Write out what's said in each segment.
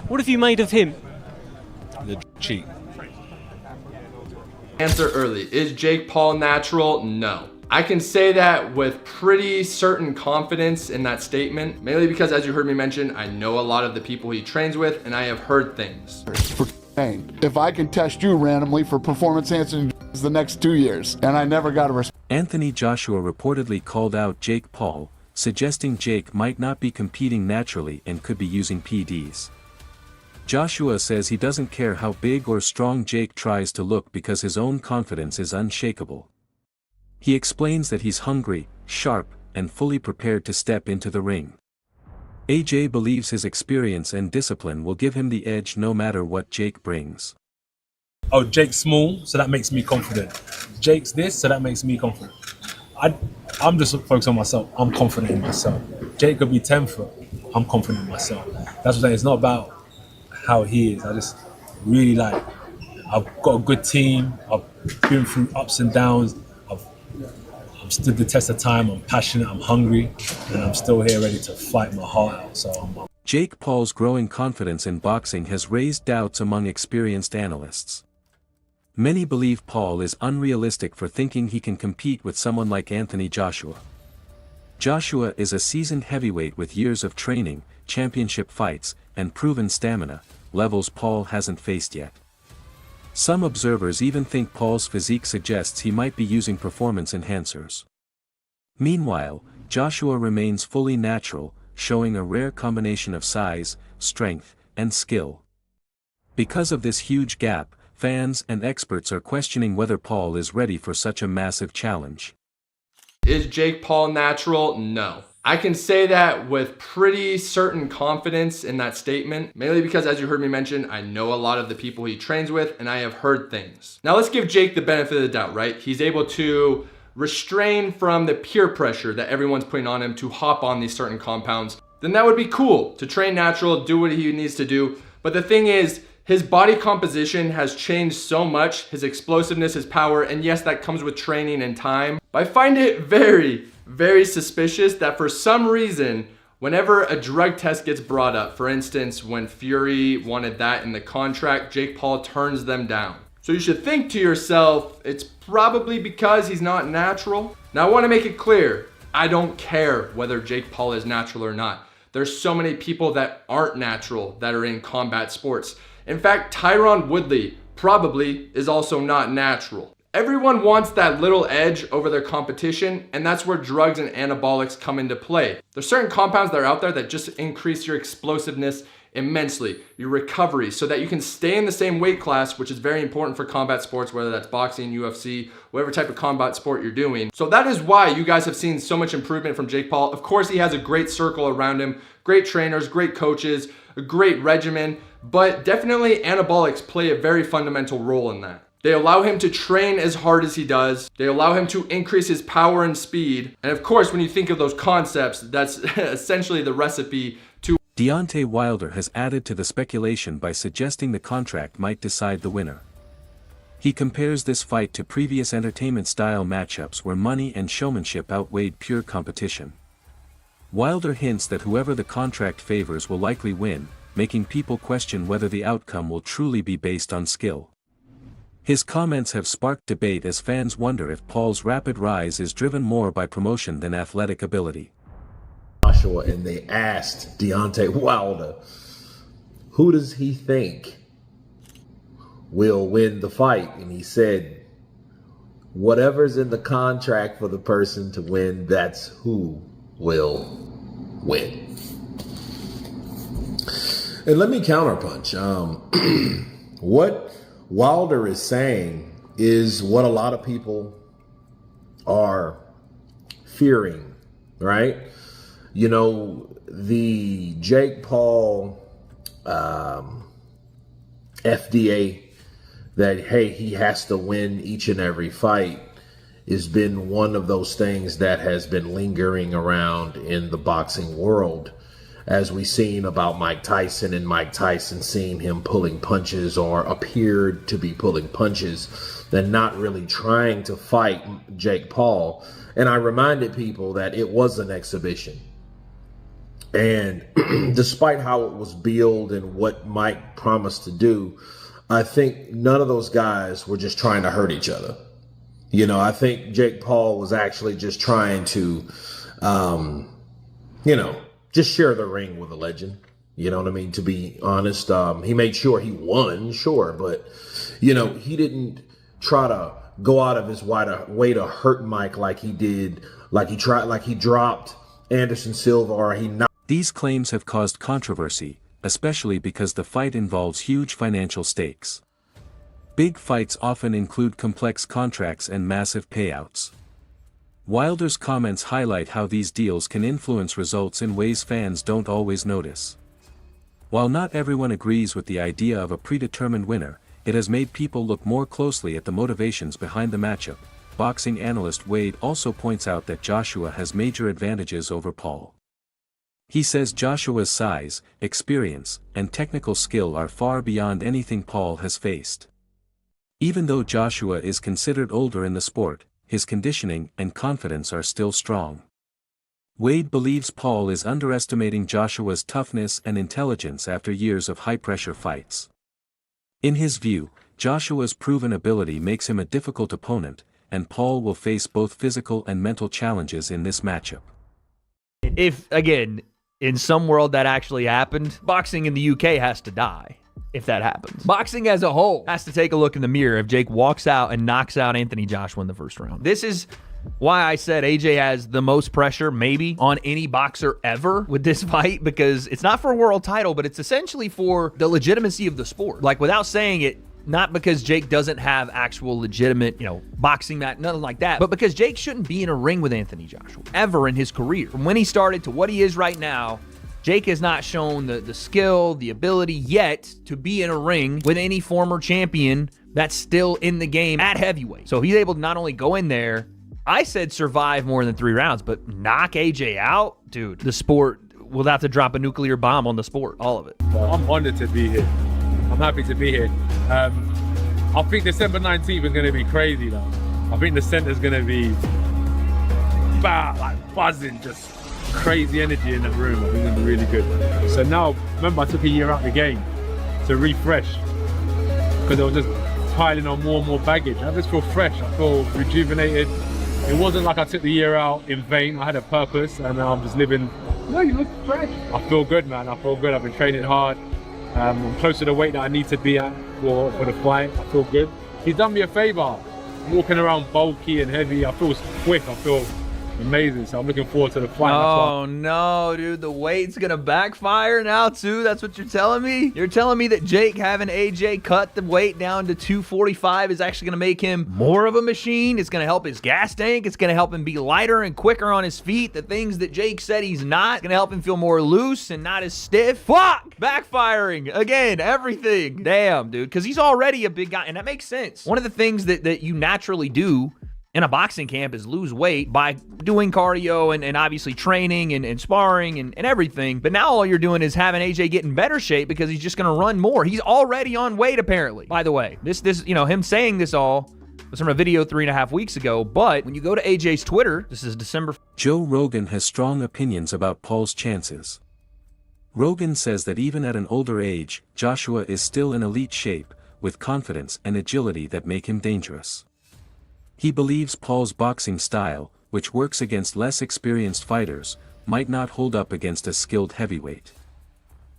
What have you made of him? The cheat. Answer early. Is Jake Paul natural? No. I can say that with pretty certain confidence in that statement, mainly because, as you heard me mention, I know a lot of the people he trains with and I have heard things. If I can test you randomly for performance enhancing the next 2 years, and I never got a response. Anthony Joshua reportedly called out Jake Paul, suggesting Jake might not be competing naturally and could be using PEDs. Joshua says he doesn't care how big or strong Jake tries to look because his own confidence is unshakable. He explains that he's hungry, sharp, and fully prepared to step into the ring. AJ believes his experience and discipline will give him the edge no matter what Jake brings. Oh, Jake's small, so that makes me confident. Jake's this, so that makes me confident. I'm just focused on myself. I'm confident in myself. Jake could be 10 foot. I'm confident in myself. That's what I'm saying. It's not about how he is. I just really I've got a good team. I've been through ups and downs. I've stood the test of time. I'm passionate. I'm hungry, and I'm still here ready to fight my heart out. So Jake Paul's growing confidence in boxing has raised doubts among experienced analysts. Many believe Paul is unrealistic for thinking he can compete with someone like Anthony Joshua. Joshua is a seasoned heavyweight with years of training, championship fights, and proven stamina, levels Paul hasn't faced yet. Some observers even think Paul's physique suggests he might be using performance enhancers. Meanwhile, Joshua remains fully natural, showing a rare combination of size, strength, and skill. Because of this huge gap, fans and experts are questioning whether Paul is ready for such a massive challenge. Is Jake Paul natural? No. I can say that with pretty certain confidence in that statement, mainly because, as you heard me mention, I know a lot of the people he trains with and I have heard things. Now let's give Jake the benefit of the doubt, right? He's able to restrain from the peer pressure that everyone's putting on him to hop on these certain compounds. Then that would be cool to train natural, do what he needs to do. But the thing is, his body composition has changed so much, his explosiveness, his power, and yes, that comes with training and time. But I find it very, very suspicious that for some reason, whenever a drug test gets brought up, for instance, when Fury wanted that in the contract, Jake Paul turns them down. So you should think to yourself, it's probably because he's not natural. Now I want to make it clear, I don't care whether Jake Paul is natural or not. There's so many people that aren't natural that are in combat sports. In fact, Tyron Woodley probably is also not natural. Everyone wants that little edge over their competition, and that's where drugs and anabolics come into play. There's certain compounds that are out there that just increase your explosiveness immensely, your recovery, so that you can stay in the same weight class, which is very important for combat sports, whether that's boxing, UFC, whatever type of combat sport you're doing. So that is why you guys have seen so much improvement from Jake Paul. Of course, he has a great circle around him, great trainers, great coaches, a great regimen, but definitely anabolics play a very fundamental role in that. They allow him to train as hard as he does. They allow him to increase his power and speed. And of course, when you think of those concepts, that's essentially the recipe to... Deontay Wilder has added to the speculation by suggesting the contract might decide the winner. He compares this fight to previous entertainment-style matchups where money and showmanship outweighed pure competition. Wilder hints that whoever the contract favors will likely win, making people question whether the outcome will truly be based on skill. His comments have sparked debate as fans wonder if Paul's rapid rise is driven more by promotion than athletic ability. Joshua, and they asked Deontay Wilder, who does he think will win the fight? And he said, whatever's in the contract for the person to win, that's who will win. And let me counterpunch. What Wilder is saying is what a lot of people are fearing, right? You know, the Jake Paul FDA that, hey, he has to win each and every fight has been one of those things that has been lingering around in the boxing world, as we've seen about Mike Tyson, and Mike Tyson seeing him pulling punches or appeared to be pulling punches and not really trying to fight Jake Paul. And I reminded people that it was an exhibition. And despite how it was billed and what Mike promised to do, I think none of those guys were just trying to hurt each other. You know, I think Jake Paul was actually just trying to, just share the ring with a legend. You know what I mean? To be honest, he made sure he won, sure, but, he didn't try to go out of his way to hurt Mike like he did, like he dropped Anderson Silva or he knocked. These claims have caused controversy, especially because the fight involves huge financial stakes. Big fights often include complex contracts and massive payouts. Wilder's comments highlight how these deals can influence results in ways fans don't always notice. While not everyone agrees with the idea of a predetermined winner, it has made people look more closely at the motivations behind the matchup. Boxing analyst Wade also points out that Joshua has major advantages over Paul. He says Joshua's size, experience, and technical skill are far beyond anything Paul has faced. Even though Joshua is considered older in the sport, his conditioning and confidence are still strong. Wade believes Paul is underestimating Joshua's toughness and intelligence after years of high-pressure fights. In his view, Joshua's proven ability makes him a difficult opponent, and Paul will face both physical and mental challenges in this matchup. If, again, in some world that actually happened, boxing in the UK has to die if that happens. Boxing as a whole has to take a look in the mirror if Jake walks out and knocks out Anthony Joshua in the first round. This is why I said AJ has the most pressure maybe on any boxer ever with this fight, because it's not for a world title, but it's essentially for the legitimacy of the sport. Like, without saying it, not because Jake doesn't have actual legitimate, boxing match, nothing like that, but because Jake shouldn't be in a ring with Anthony Joshua ever in his career. From when he started to what he is right now, Jake has not shown the skill, the ability yet to be in a ring with any former champion that's still in the game at heavyweight. So he's able to not only go in there, I said survive more than 3 rounds, but knock AJ out, dude, the sport will have to drop a nuclear bomb on the sport, all of it. I'm honored to be here. I'm happy to be here. I think December 19th is going to be crazy, though. I think the center's going to be buzzing, just crazy energy in that room. I think it's going to be really good. So now, remember, I took a year out of the game to refresh because I was just piling on more and more baggage. I just feel fresh. I feel rejuvenated. It wasn't like I took the year out in vain. I had a purpose, and I'm just living. No, you look fresh. I feel good, man. I feel good. I've been training hard. I'm close to the weight that I need to be at for the fight. I feel good. He's done me a favor. I'm walking around bulky and heavy. I feel quick. I feel amazing. So I'm looking forward to the fight. Oh no, dude, the weight's gonna backfire now too. That's what you're telling me? You're telling me that Jake having AJ cut the weight down to 245 is actually gonna make him more of a machine? It's gonna help his gas tank. It's gonna help him be lighter and quicker on his feet. The things that Jake said he's not. It's gonna help him feel more loose and not as stiff. Fuck! Backfiring again. Everything. Damn, dude. Because he's already a big guy, and that makes sense. One of the things that you naturally do in a boxing camp is lose weight by doing cardio and obviously training and sparring and everything. But now all you're doing is having AJ get in better shape because he's just going to run more. He's already on weight, apparently. By the way, this him saying this all was from a video 3.5 weeks ago. But when you go to AJ's Twitter, this is December. Joe Rogan has strong opinions about Paul's chances. Rogan says that even at an older age, Joshua is still in elite shape, with confidence and agility that make him dangerous. He believes Paul's boxing style, which works against less experienced fighters, might not hold up against a skilled heavyweight.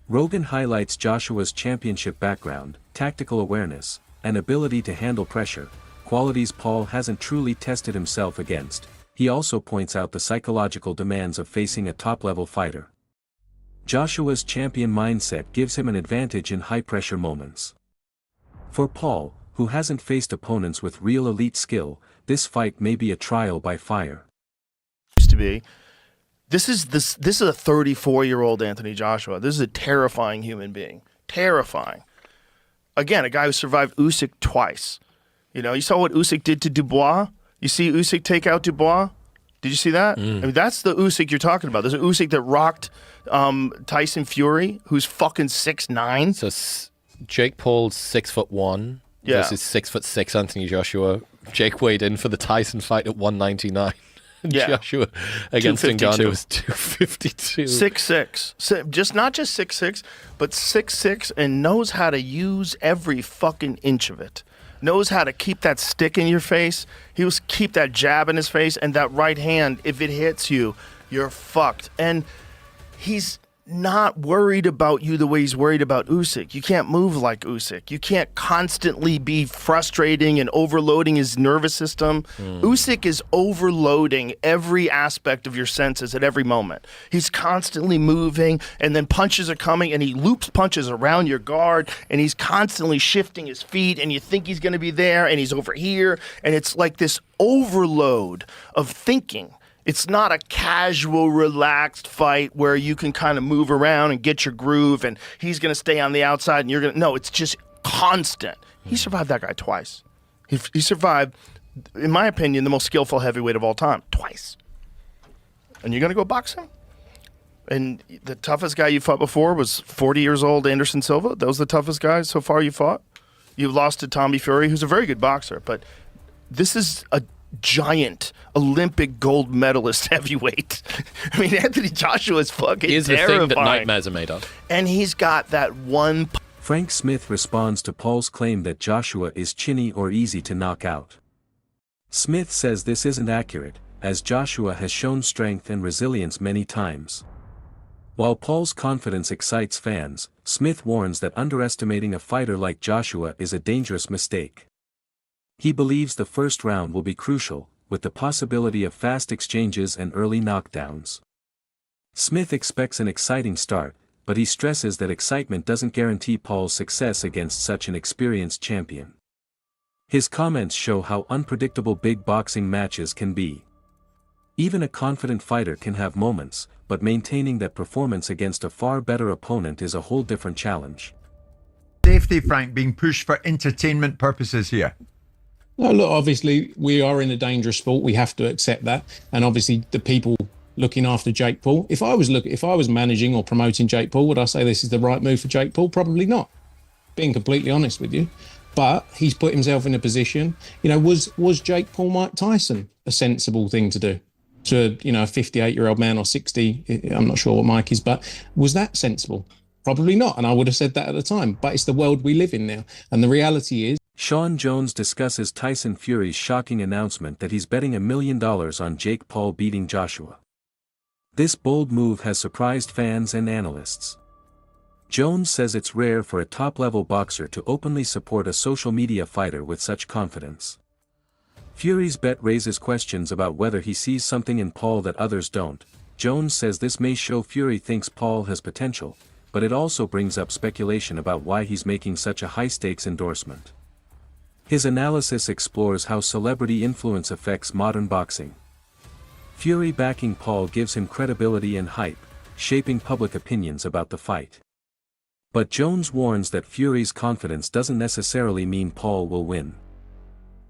Rogan highlights Joshua's championship background, tactical awareness, and ability to handle pressure, qualities Paul hasn't truly tested himself against. He also points out the psychological demands of facing a top-level fighter. Joshua's champion mindset gives him an advantage in high-pressure moments. For Paul, who hasn't faced opponents with real elite skill, this fight may be a trial by fire. Used to be. This is a 34-year-old Anthony Joshua. This is a terrifying human being. Terrifying. Again, a guy who survived Usyk twice. You saw what Usyk did to Dubois? You see Usyk take out Dubois? Did you see that? I mean, that's the Usyk you're talking about. There's an Usyk that rocked Tyson Fury, who's fucking 6'9". So Jake Paul's 6'1" versus 6'6" Anthony Joshua. Jake weighed in for the Tyson fight at 199. Yeah. Joshua against 252. Ngannou was 252. 6'6". Just not just 6'6", but 6'6", and knows how to use every fucking inch of it. Knows how to keep that stick in your face. He was keep that jab in his face, and that right hand, if it hits you, you're fucked. And he's not worried about you the way he's worried about Usyk. You can't move like Usyk. You can't constantly be frustrating and overloading his nervous system. Usyk is overloading every aspect of your senses at every moment. He's constantly moving, and then punches are coming, and he loops punches around your guard, and he's constantly shifting his feet, and you think he's going to be there, and he's over here, and it's like this overload of thinking. It's not a casual, relaxed fight where you can kind of move around and get your groove and he's going to stay on the outside and you're going to... No, it's just constant. He survived that guy twice. He survived, in my opinion, the most skillful heavyweight of all time. Twice. And you're going to go box him? And the toughest guy you fought before was 40 years old Anderson Silva? That was the toughest guy so far you fought? You lost to Tommy Fury, who's a very good boxer, but this is a giant Olympic gold medalist heavyweight. I mean, Anthony Joshua is fucking Here's the terrifying. thing that nightmares are made of. And he's got that one... Frank Smith responds to Paul's claim that Joshua is chinny or easy to knock out. Smith says this isn't accurate, as Joshua has shown strength and resilience many times. While Paul's confidence excites fans, Smith warns that underestimating a fighter like Joshua is a dangerous mistake. He believes the first round will be crucial, with the possibility of fast exchanges and early knockdowns. Smith expects an exciting start, but he stresses that excitement doesn't guarantee Paul's success against such an experienced champion. His comments show how unpredictable big boxing matches can be. Even a confident fighter can have moments, but maintaining that performance against a far better opponent is a whole different challenge. Safety, Frank, being pushed for entertainment purposes here. No, look, obviously we are in a dangerous sport. We have to accept that. And obviously the people looking after Jake Paul, if I was managing or promoting Jake Paul, would I say this is the right move for Jake Paul? Probably not, being completely honest with you. But he's put himself in a position, was Jake Paul Mike Tyson a sensible thing to do? To a 58-year-old man or 60, I'm not sure what Mike is, but was that sensible? Probably not. And I would have said that at the time, but it's the world we live in now. And the reality is, Sean Jones discusses Tyson Fury's shocking announcement that he's betting $1 million on Jake Paul beating Joshua. This bold move has surprised fans and analysts. Jones says it's rare for a top-level boxer to openly support a social media fighter with such confidence. Fury's bet raises questions about whether he sees something in Paul that others don't. Jones says this may show Fury thinks Paul has potential, but it also brings up speculation about why he's making such a high-stakes endorsement. His analysis explores how celebrity influence affects modern boxing. Fury backing Paul gives him credibility and hype, shaping public opinions about the fight. But Jones warns that Fury's confidence doesn't necessarily mean Paul will win.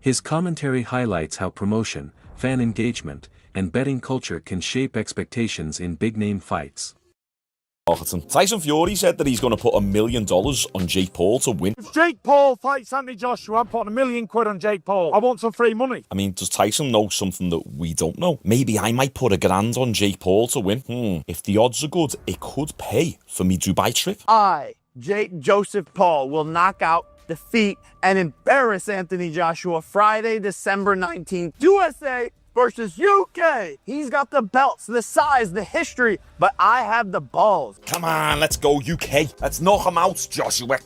His commentary highlights how promotion, fan engagement, and betting culture can shape expectations in big-name fights. Tyson Fury said that he's going to put $1 million on Jake Paul to win. If Jake Paul fights Anthony Joshua, I'm putting £1 million on Jake Paul. I want some free money. I mean, does Tyson know something that we don't know? Maybe I might put $1,000 on Jake Paul to win. If the odds are good, it could pay for me Dubai trip. I, Jake Joseph Paul, will knock out, defeat, and embarrass Anthony Joshua Friday, December 19th. USA versus UK. He's got the belts, the size, the history, but I have the balls. Come on, let's go UK. Let's knock him out, Joshua.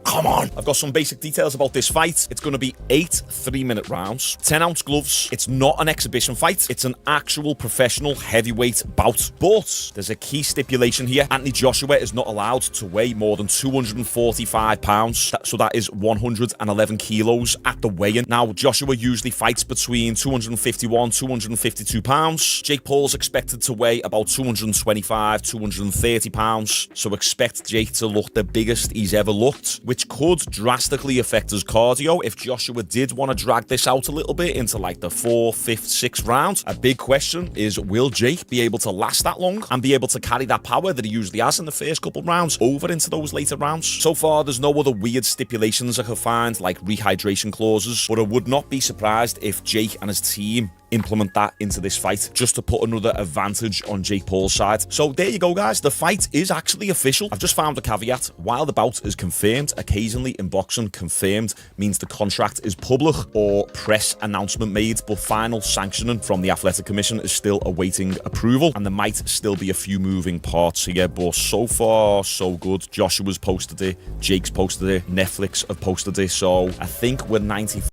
Come on. I've got some basic details about this fight. It's going to be 8 3-minute rounds, 10-ounce gloves. It's not an exhibition fight. It's an actual professional heavyweight bout. But there's a key stipulation here. Anthony Joshua is not allowed to weigh more than 245 pounds. So that is 111 kilos at the weigh-in. Now, Joshua usually fights between 251, 252 pounds. Jake Paul's expected to weigh about 225, 230 pounds. So expect Jake to look the biggest he's ever looked, which could drastically affect his cardio if Joshua did want to drag this out a little bit into like the 4th, 5th, 6th round. A big question is, will Jake be able to last that long and be able to carry that power that he usually has in the first couple rounds over into those later rounds? So far, there's no other weird stipulations I could find, like rehydration clauses, but I would not be surprised if Jake and his team implement that into this fight just to put another advantage on Jake Paul's side. So there you go, guys. The fight is actually official. I've just found a caveat. While the bout is confirmed, occasionally in boxing, confirmed means the contract is public or press announcement made, but final sanctioning from the Athletic Commission is still awaiting approval, and there might still be a few moving parts here, but so far so good. Joshua's posted it, Jake's posted it, Netflix have posted it, so I think we're 90